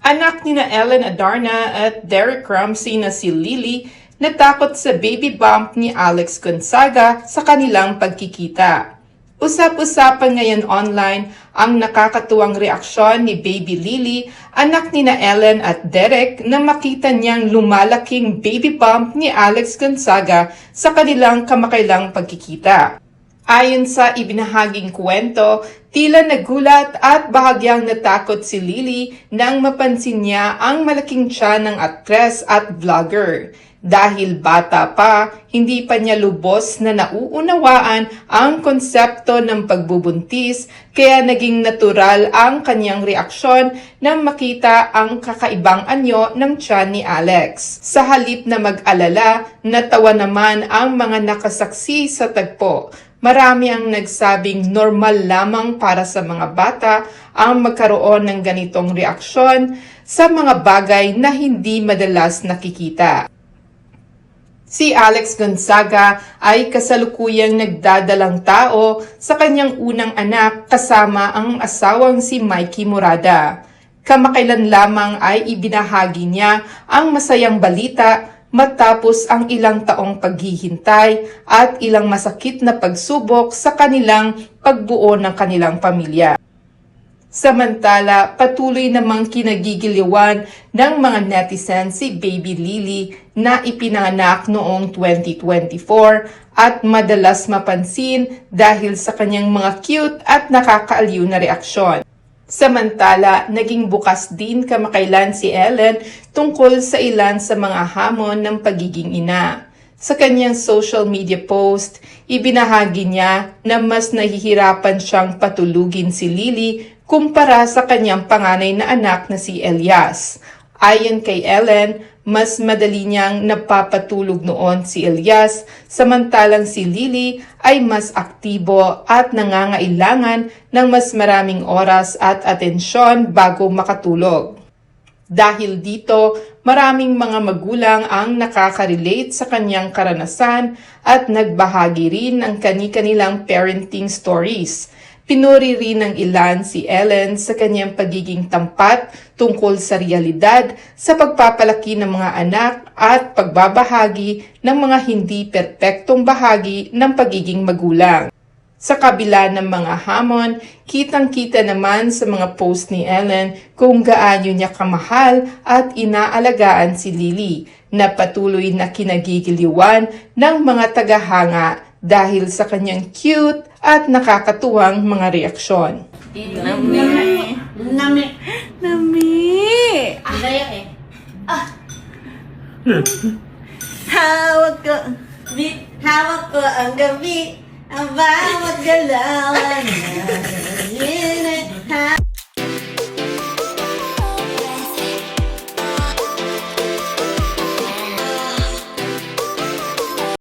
Anak ni na Ellen Adarna at Derek Ramsey na si Lily natakot sa baby bump ni Alex Gonzaga sa kanilang pagkikita. Usap-usapan ngayon online ang nakakatuwang reaksyon ni Baby Lily, anak ni na Ellen at Derek na makita niyang lumalaking baby bump ni Alex Gonzaga sa kanilang kamakailang pagkikita. Ayon sa ibinahaging kwento, tila nagulat at bahagyang natakot si Lily nang mapansin niya ang malaking tiyan ng aktres at vlogger. Dahil bata pa, hindi pa niya lubos na nauunawaan ang konsepto ng pagbubuntis, kaya naging natural ang kanyang reaksyon nang makita ang kakaibang anyo ng tiyan ni Alex. Sa halip na mag-alala, natawa naman ang mga nakasaksi sa tagpo. Marami ang nagsabing normal lamang para sa mga bata ang magkaroon ng ganitong reaksyon sa mga bagay na hindi madalas nakikita. Si Alex Gonzaga ay kasalukuyang nagdadalang tao sa kanyang unang anak kasama ang asawang si Mikey Morada. Kamakailan lamang ay ibinahagi niya ang masayang balita matapos ang ilang taong paghihintay at ilang masakit na pagsubok sa kanilang pagbuo ng kanilang pamilya. Samantala, patuloy namang kinagigiliwan ng mga netizens si Baby Lily na ipinanganak noong 2024 at madalas mapansin dahil sa kanyang mga cute at nakakaaliw na reaksyon. Samantala, naging bukas din kamakailan si Ellen tungkol sa ilan sa mga hamon ng pagiging ina. Sa kanyang social media post, ibinahagi niya na mas nahihirapan siyang patulugin si Lily kumpara sa kanyang panganay na anak na si Elias. Ayon kay Ellen, mas madali niyang napapatulog noon si Elias, samantalang si Lily ay mas aktibo at nangangailangan ng mas maraming oras at atensyon bago makatulog. Dahil dito, maraming mga magulang ang nakaka-relate sa kanyang karanasan at nagbahagi rin ng kani-kanilang parenting stories. Pinuri rin ng ilan si Ellen sa kanyang pagiging tampat tungkol sa realidad sa pagpapalaki ng mga anak at pagbabahagi ng mga hindi perpektong bahagi ng pagiging magulang. Sa kabila ng mga hamon, kitang-kita naman sa mga post ni Ellen kung gaano niya kamahal at inaalagaan si Lily na patuloy na kinagigiliwan ng mga tagahanga dahil sa kanyang cute at nakakatuwang mga reaksyon. Nami. Nami. Nami. Gayak eh. Hawak ko. Hawak ko ang gabi. Ang bawat galaw.